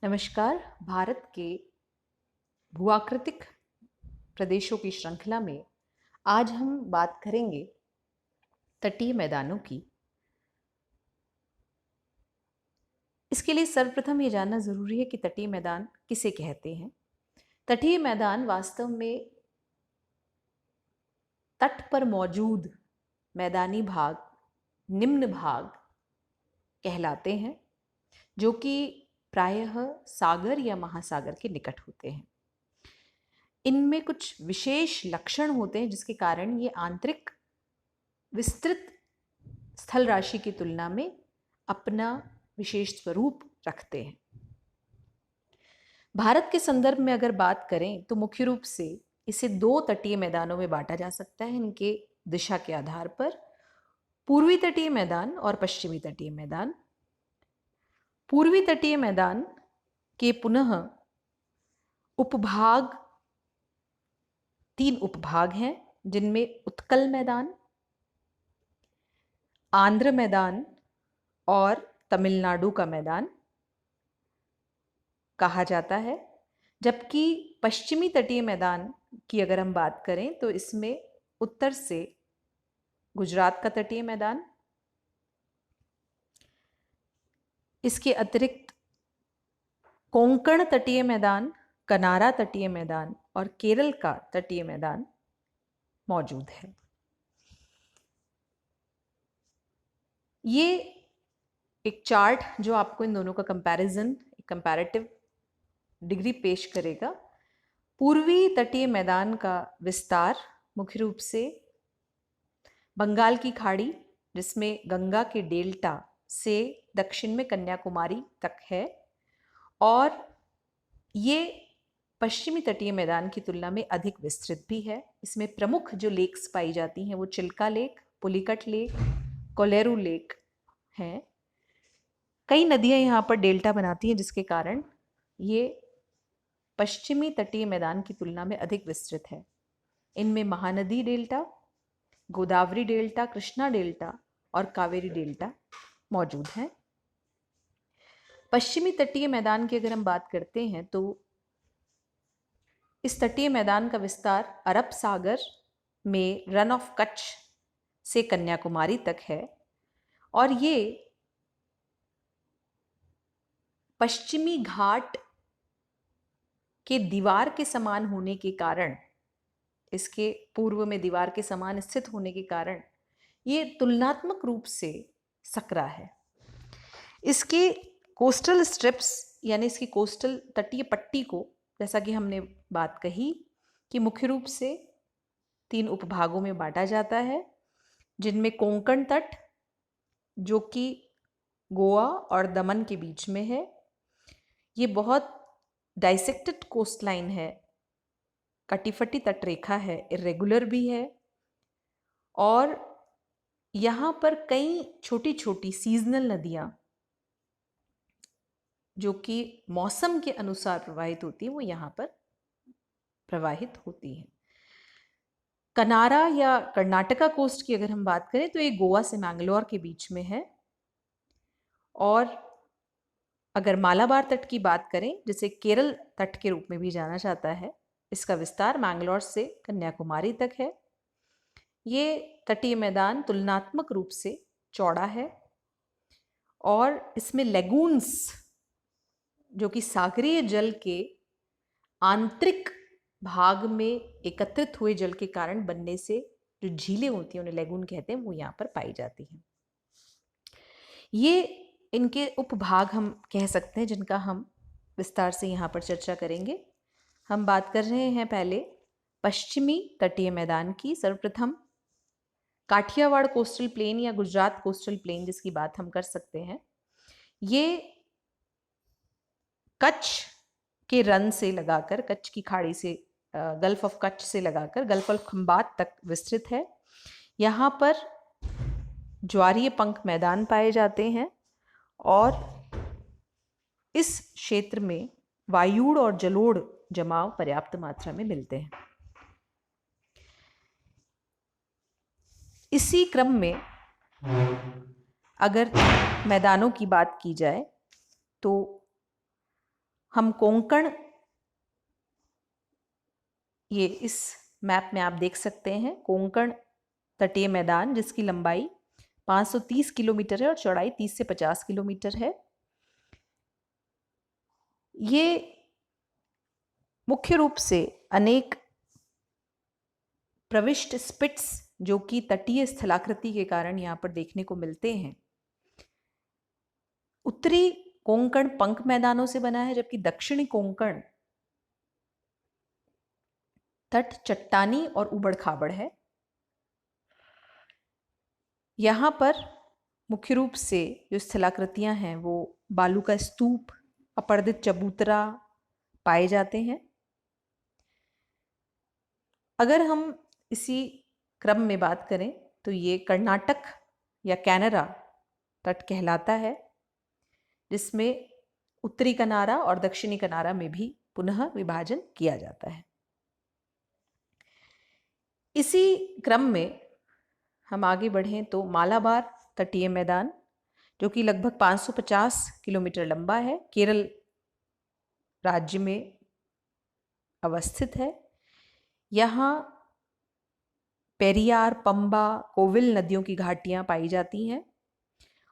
नमस्कार। भारत के भूआकृतिक प्रदेशों की श्रृंखला में आज हम बात करेंगे तटीय मैदानों की। इसके लिए सर्वप्रथम ये जानना जरूरी है कि तटीय मैदान किसे कहते हैं। तटीय मैदान वास्तव में तट पर मौजूद मैदानी भाग, निम्न भाग कहलाते हैं, जो कि प्रायः सागर या महासागर के निकट होते हैं। इनमें कुछ विशेष लक्षण होते हैं जिसके कारण ये आंतरिक विस्तृत स्थल राशि की तुलना में अपना विशेष स्वरूप रखते हैं। भारत के संदर्भ में अगर बात करें तो मुख्य रूप से इसे दो तटीय मैदानों में बांटा जा सकता है, इनके दिशा के आधार पर। पूर्वी तटीय मैदान और पश्चिमी तटीय मैदान। पूर्वी तटीय मैदान के पुनः उपभाग, 3 उपभाग हैं, जिनमें उत्कल मैदान, आंध्र मैदान और तमिलनाडु का मैदान कहा जाता है। जबकि पश्चिमी तटीय मैदान की अगर हम बात करें तो इसमें उत्तर से गुजरात का तटीय मैदान, इसके अतिरिक्त कोंकण तटीय मैदान, कनारा तटीय मैदान और केरल का तटीय मैदान मौजूद है। ये एक चार्ट जो आपको इन दोनों का कंपैरेटिव डिग्री पेश करेगा। पूर्वी तटीय मैदान का विस्तार मुख्य रूप से बंगाल की खाड़ी, जिसमें गंगा के डेल्टा से दक्षिण में कन्याकुमारी तक है, और ये पश्चिमी तटीय मैदान की तुलना में अधिक विस्तृत भी है। इसमें प्रमुख जो लेक्स पाई जाती हैं वो Chilka lake, Pulicat lake, Kolleru lake हैं। कई नदियां यहाँ पर डेल्टा बनाती हैं, जिसके कारण ये पश्चिमी तटीय मैदान की तुलना में अधिक विस्तृत है। इनमें Mahanadi delta, Godavari delta, Krishna delta और कावेरी डेल्टा मौजूद हैं। पश्चिमी तटीय मैदान की अगर हम बात करते हैं तो इस तटीय मैदान का विस्तार अरब सागर में रन ऑफ कच्छ से कन्याकुमारी तक है, और ये पश्चिमी घाट के दीवार के समान होने के कारण, इसके पूर्व में दीवार के समान स्थित होने के कारण ये तुलनात्मक रूप से सकरा है। इसके कोस्टल स्ट्रिप्स यानी इसकी कोस्टल तटीय पट्टी को, जैसा कि हमने बात कही कि मुख्य रूप से 3 उपभागों में बांटा जाता है, जिनमें कोंकण तट, जो कि गोवा और दमन के बीच में है। ये बहुत डाइसेक्टेड कोस्ट लाइन है, कटीफटी तटरेखा है, इरेगुलर भी है, और यहाँ पर कई छोटी छोटी सीजनल नदियाँ जो कि मौसम के अनुसार प्रवाहित होती है, वो यहाँ पर प्रवाहित होती हैं। कनारा या कर्नाटका कोस्ट की अगर हम बात करें तो ये गोवा से मैंगलोर के बीच में है, और अगर मालाबार तट की बात करें, जिसे केरल तट के रूप में भी जाना जाता है, इसका विस्तार मैंगलोर से कन्याकुमारी तक है। ये तटीय मैदान तुलनात्मक रूप से चौड़ा है, और इसमें लेगून्स, जो कि सागरीय जल के आंतरिक भाग में एकत्रित हुए जल के कारण बनने से जो झीलें होती हैं, उन्हें लेगून कहते हैं, वो यहाँ पर पाई जाती हैं। ये इनके उपभाग हम कह सकते हैं, जिनका हम विस्तार से यहाँ पर चर्चा करेंगे। हम बात कर रहे हैं पहले पश्चिमी तटीय मैदान की। सर्वप्रथम काठियावाड़ कोस्टल प्लेन या गुजरात कोस्टल प्लेन, जिसकी बात हम कर सकते हैं, ये कच्छ के रन से लगाकर, कच्छ की खाड़ी से, गल्फ ऑफ कच्छ से लगाकर गल्फ ऑफ खंबात तक विस्तृत है। यहाँ पर ज्वारीय पंख मैदान पाए जाते हैं, और इस क्षेत्र में वायुड़ और जलोढ़ जमाव पर्याप्त मात्रा में मिलते हैं। इसी क्रम में अगर मैदानों की बात की जाए तो हम कोंकण, ये इस मैप में आप देख सकते हैं, कोंकण तटीय मैदान जिसकी लंबाई 530 किलोमीटर है और चौड़ाई 30 से 50 किलोमीटर है। ये मुख्य रूप से अनेक प्रविष्ट स्पिट्स जो कि तटीय स्थलाकृति के कारण यहाँ पर देखने को मिलते हैं। उत्तरी कोंकण पंख मैदानों से बना है, जबकि दक्षिणी कोंकण तट चट्टानी और उबड़ खाबड़ है। यहाँ पर मुख्य रूप से जो स्थलाकृतियां हैं वो बालू का स्तूप, अपर्दित चबूतरा पाए जाते हैं। अगर हम इसी क्रम में बात करें तो ये कर्नाटक या कैनरा तट कहलाता है, जिसमें उत्तरी किनारा और दक्षिणी किनारा में भी पुनः विभाजन किया जाता है। इसी क्रम में हम आगे बढ़ें तो मालाबार तटीय मैदान, जो कि लगभग 550 किलोमीटर लंबा है, केरल राज्य में अवस्थित है। यहाँ पेरियार, पंबा, कोविल नदियों की घाटियां पाई जाती हैं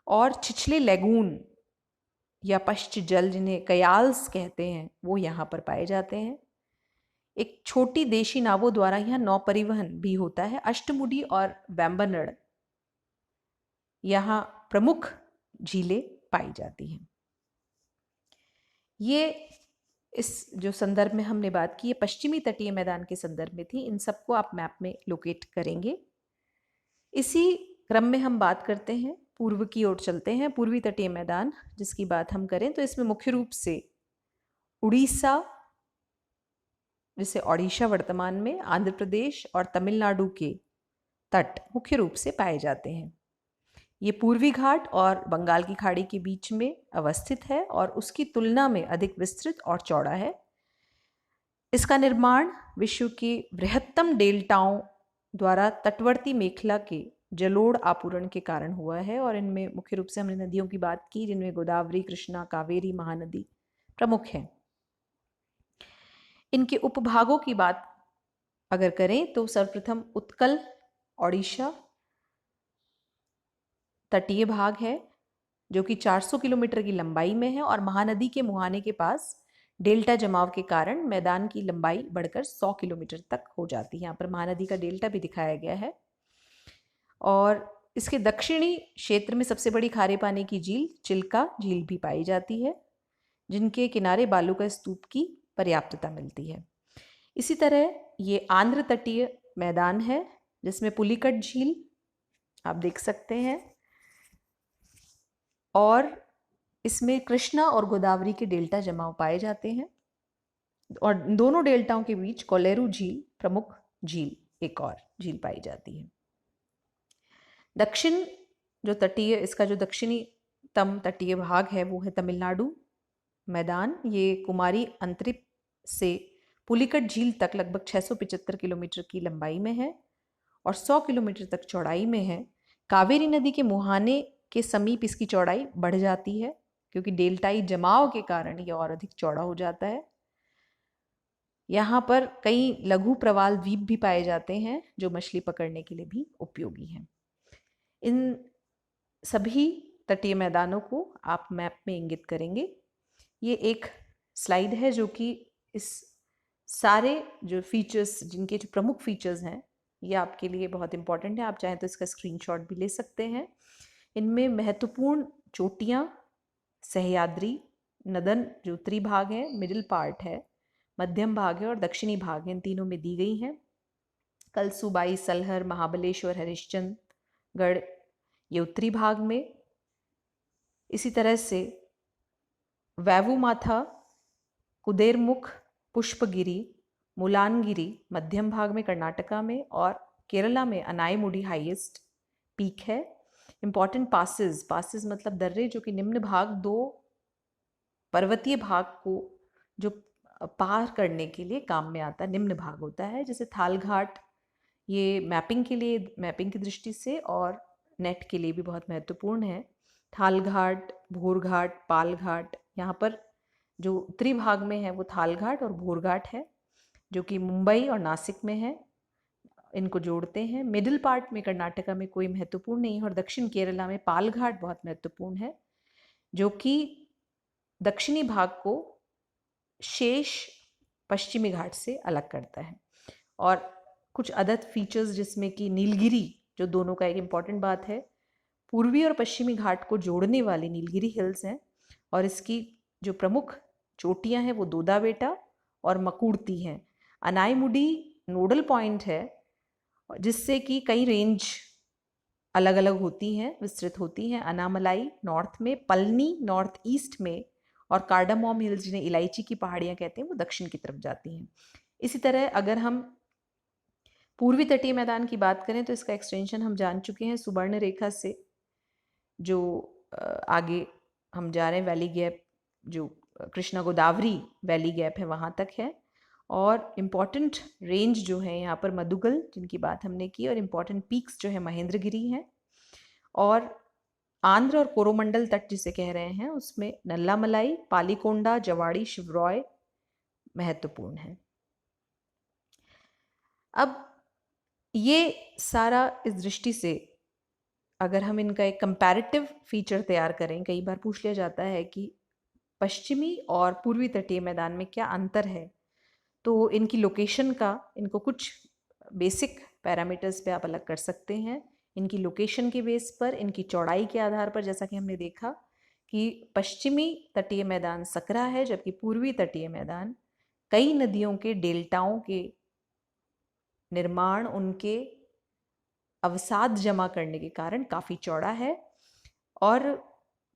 और छिछले लेगून या पश्च जल, जिन्हें कयाल्स कहते हैं, वो यहाँ पर पाए जाते हैं। एक छोटी देशी नावों द्वारा यहाँ नौ परिवहन भी होता है। अष्टमुडी और वेम्बनड़ यहाँ प्रमुख झीलें पाई जाती हैं। ये इस जो संदर्भ में हमने बात की, ये पश्चिमी तटीय मैदान के संदर्भ में थी। इन सबको आप मैप में लोकेट करेंगे। इसी क्रम में हम बात करते हैं, पूर्व की ओर चलते हैं। पूर्वी तटीय मैदान जिसकी बात हम करें तो इसमें मुख्य रूप से उड़ीसा, जिसे ओडिशा वर्तमान में, आंध्र प्रदेश और तमिलनाडु के तट मुख्य रूप से पाए जाते हैं। ये पूर्वी घाट और बंगाल की खाड़ी के बीच में अवस्थित है और उसकी तुलना में अधिक विस्तृत और चौड़ा है। इसका निर्माण विश्व के बृहत्तम डेल्टाओं द्वारा तटवर्ती मेखला के जलोढ़ आपूरण के कारण हुआ है और इनमें मुख्य रूप से हमने नदियों की बात की, जिनमें गोदावरी, कृष्णा, कावेरी, महानदी प्रमुख हैं। इनके उपभागों की बात अगर करें तो सर्वप्रथम उत्कल ओडिशा तटीय भाग है, जो कि 400 किलोमीटर की लंबाई में है और महानदी के मुहाने के पास डेल्टा जमाव के कारण मैदान की लंबाई बढ़कर 100 किलोमीटर तक हो जाती है। यहाँ पर महानदी का डेल्टा भी दिखाया गया है। और इसके दक्षिणी क्षेत्र में सबसे बड़ी खारे पानी की झील चिल्का झील भी पाई जाती है, जिनके किनारे बालू का स्तूप की पर्याप्तता मिलती है। इसी तरह ये आंध्र तटीय मैदान है, जिसमें पुलिकट झील आप देख सकते हैं और इसमें कृष्णा और गोदावरी के डेल्टा जमाव पाए जाते हैं और दोनों डेल्टाओं के बीच कोलेरू झील प्रमुख झील, एक और झील पाई जाती है। दक्षिण जो तटीय, इसका जो दक्षिणीतम तटीय भाग है वो है तमिलनाडु मैदान। ये कुमारी अंतरिप से पुलिकट झील तक लगभग 675 किलोमीटर की लंबाई में है और 100 किलोमीटर तक चौड़ाई में है। कावेरी नदी के मुहाने के समीप इसकी चौड़ाई बढ़ जाती है, क्योंकि डेल्टाई जमाव के कारण यह और अधिक चौड़ा हो जाता है। यहाँ पर कई लघु प्रवाल द्वीप भी पाए जाते हैं, जो मछली पकड़ने के लिए भी उपयोगी हैं। इन सभी तटीय मैदानों को आप मैप में इंगित करेंगे। ये एक स्लाइड है जो कि इस सारे जो फीचर्स, जिनके जो प्रमुख फीचर्स हैं, ये आपके लिए बहुत इंपॉर्टेंट है। आप चाहें तो इसका स्क्रीनशॉट भी ले सकते हैं। इनमें महत्वपूर्ण चोटियाँ सह्याद्री, नदन जो उत्तरी भाग है, मिडिल पार्ट है, मध्यम भाग है और दक्षिणी भाग है, इन तीनों में दी गई हैं। कलसूबाई, सलहर, महाबलेश्वर, हरिश्चंद्रगढ़ ये उत्तरी भाग में। इसी तरह से वैवुमाथा, कुदेरमुख, पुष्पगिरी, मुलानगिरी मध्यम भाग में कर्नाटका में और केरला में अनाईमुडी हाईएस्ट पीक है। इंपॉर्टेंट पासेस मतलब दर्रे, जो कि निम्न भाग, दो पर्वतीय भाग को जो पार करने के लिए काम में आता निम्न भाग होता है, जैसे थाल घाट। ये मैपिंग की दृष्टि से और नेट के लिए भी बहुत महत्वपूर्ण है। थाल घाट, भोर घाट, पाल घाट, यहाँ पर जो उत्तरी भाग में है वो थाल घाट और भोर घाट है, जो कि मुंबई और नासिक में है, इनको जोड़ते हैं। मिडिल पार्ट में कर्नाटका में कोई महत्वपूर्ण नहीं है, और दक्षिण केरला में पाल घाट बहुत महत्वपूर्ण है, जो कि दक्षिणी भाग को शेष पश्चिमी घाट से अलग करता है। और कुछ अदर फीचर्स जिसमें कि नीलगिरी, जो दोनों का एक इम्पॉर्टेंट बात है, पूर्वी और पश्चिमी घाट को जोड़ने वाली नीलगिरी हिल्स हैं, और इसकी जो प्रमुख चोटियां हैं वो दोदाबेटा और मकूर्ती हैं। अनाईमुडी नोडल पॉइंट है, जिससे कि कई रेंज अलग अलग होती हैं, विस्तृत होती हैं। अनामलाई नॉर्थ में, पलनी नॉर्थ ईस्ट में, और कार्डामॉम हिल्स जिन्हें इलायची की पहाड़ियाँ कहते हैं वो दक्षिण की तरफ जाती हैं। इसी तरह अगर हम पूर्वी तटीय मैदान की बात करें तो इसका एक्सटेंशन हम जान चुके हैं, सुवर्ण रेखा से जो आगे हम जा रहे हैं वैली गैप, जो कृष्णा गोदावरी वैली गैप है वहाँ तक है। और इम्पॉर्टेंट रेंज जो है यहाँ पर मधुगल, जिनकी बात हमने की, और इम्पॉर्टेंट पीक्स जो है महेंद्रगिरी हैं। और आंध्र और कोरोमंडल तट जिसे कह रहे हैं उसमें नल्लामलाई, पालीकोंडा, जवाड़ी, शिवरॉय महत्वपूर्ण है। अब ये सारा इस दृष्टि से अगर हम इनका एक कंपैरेटिव फीचर तैयार करें, कई बार पूछ लिया जाता है कि पश्चिमी और पूर्वी तटीय मैदान में क्या अंतर है, तो इनकी लोकेशन का, इनको कुछ बेसिक पैरामीटर्स पे आप अलग कर सकते हैं। इनकी लोकेशन के बेस पर, इनकी चौड़ाई के आधार पर, जैसा कि हमने देखा कि पश्चिमी तटीय मैदान सकरा है, जबकि पूर्वी तटीय मैदान कई नदियों के डेल्टाओं के निर्माण, उनके अवसाद जमा करने के कारण काफ़ी चौड़ा है। और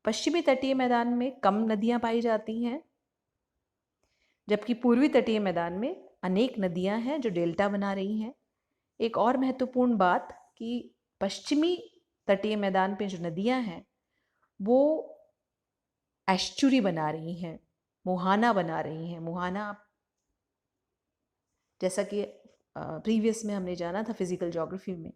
पश्चिमी तटीय मैदान में कम नदियां पाई जाती हैं, जबकि पूर्वी तटीय मैदान में अनेक नदियां हैं जो डेल्टा बना रही हैं। एक और महत्वपूर्ण बात कि पश्चिमी तटीय मैदान पे जो नदियां हैं वो एस्चुरी बना रही हैं, मुहाना बना रही हैं। मुहाना, जैसा कि प्रीवियस में हमने जाना था फिजिकल ज्योग्राफी में,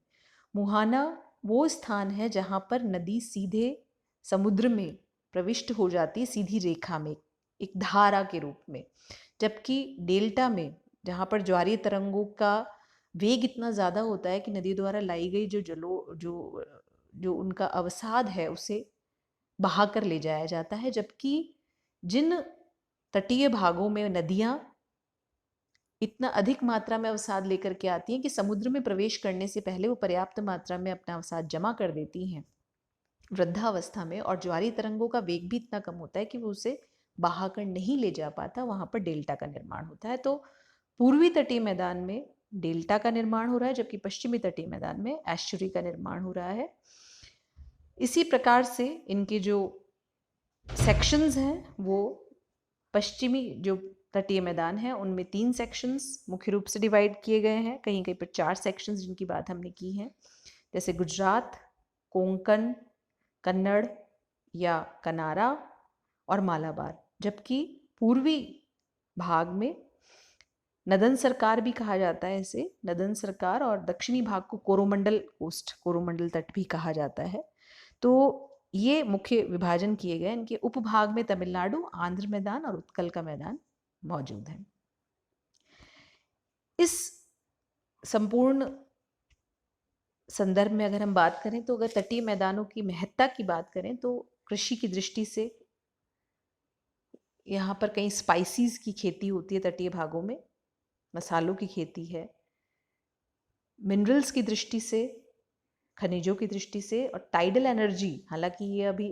मुहाना वो स्थान है जहाँ पर नदी सीधे समुद्र में प्रविष्ट हो जाती है, सीधी रेखा में, एक धारा के रूप में। जबकि डेल्टा में, जहाँ पर ज्वारीय तरंगों का वेग इतना ज़्यादा होता है कि नदी द्वारा लाई गई जो उनका अवसाद है उसे बहा कर ले जाया जाता है। जबकि जिन तटीय भागों में नदियाँ इतना अधिक मात्रा में अवसाद लेकर के आती हैं कि समुद्र में प्रवेश करने से पहले वो पर्याप्त मात्रा में अपना अवसाद जमा कर देती हैं वृद्धावस्था में, और ज्वारीय तरंगों का वेग भी इतना कम होता है कि वो उसे बहाकर नहीं ले जा पाता, वहाँ पर डेल्टा का निर्माण होता है। तो पूर्वी तटीय मैदान में डेल्टा का निर्माण हो रहा है, जबकि पश्चिमी तटीय मैदान में एस्चुरी का निर्माण हो रहा है। इसी प्रकार से इनके जो सेक्शंस हैं वो पश्चिमी जो तटीय मैदान है उनमें 3 सेक्शंस मुख्य रूप से डिवाइड किए गए हैं, कहीं कहीं पर 4 सेक्शंस जिनकी बात हमने की है, जैसे गुजरात, कोंकण, कन्नड़ या कनारा और मालाबार। जबकि पूर्वी भाग में नदन सरकार भी कहा जाता है इसे, नदन सरकार, और दक्षिणी भाग को कोरोमंडल कोस्ट, कोरोमंडल तट भी कहा जाता है। तो ये मुख्य विभाजन किए गए। इनके उपभाग में तमिलनाडु, आंध्र मैदान और उत्कल का मैदान मौजूद है। इस संपूर्ण संदर्भ में अगर हम बात करें तो अगर तटीय मैदानों की महत्ता की बात करें तो कृषि की दृष्टि से यहाँ पर कई स्पाइसीज की खेती होती है तटीय भागों में, मसालों की खेती है। मिनरल्स की दृष्टि से, खनिजों की दृष्टि से, और टाइडल एनर्जी, हालांकि ये अभी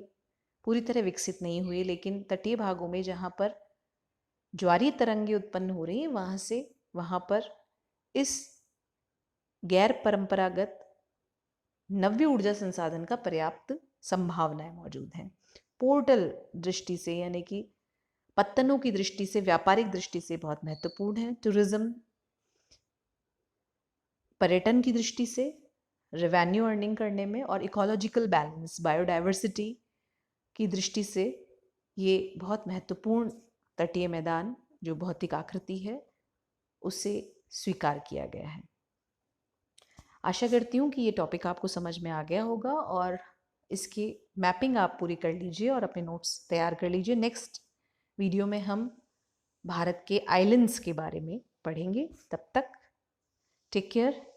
पूरी तरह विकसित नहीं हुई, लेकिन तटीय भागों में जहाँ पर ज्वारीय तरंगें उत्पन्न हो रही हैं वहाँ पर इस गैर परंपरागत नव्य ऊर्जा संसाधन का पर्याप्त संभावनाएं मौजूद हैं। पोर्टल दृष्टि से, यानी कि पत्तनों की दृष्टि से, व्यापारिक दृष्टि से बहुत महत्वपूर्ण है। टूरिज्म, पर्यटन की दृष्टि से, रेवेन्यू अर्निंग करने में, और इकोलॉजिकल बैलेंस, बायोडाइवर्सिटी की दृष्टि से ये बहुत महत्वपूर्ण तटीय मैदान जो भौतिक आकृति है उसे स्वीकार किया गया है। आशा करती हूँ कि ये टॉपिक आपको समझ में आ गया होगा और इसकी मैपिंग आप पूरी कर लीजिए और अपने नोट्स तैयार कर लीजिए। नेक्स्ट वीडियो में हम भारत के आइलैंड्स के बारे में पढ़ेंगे। तब तक टेक केयर,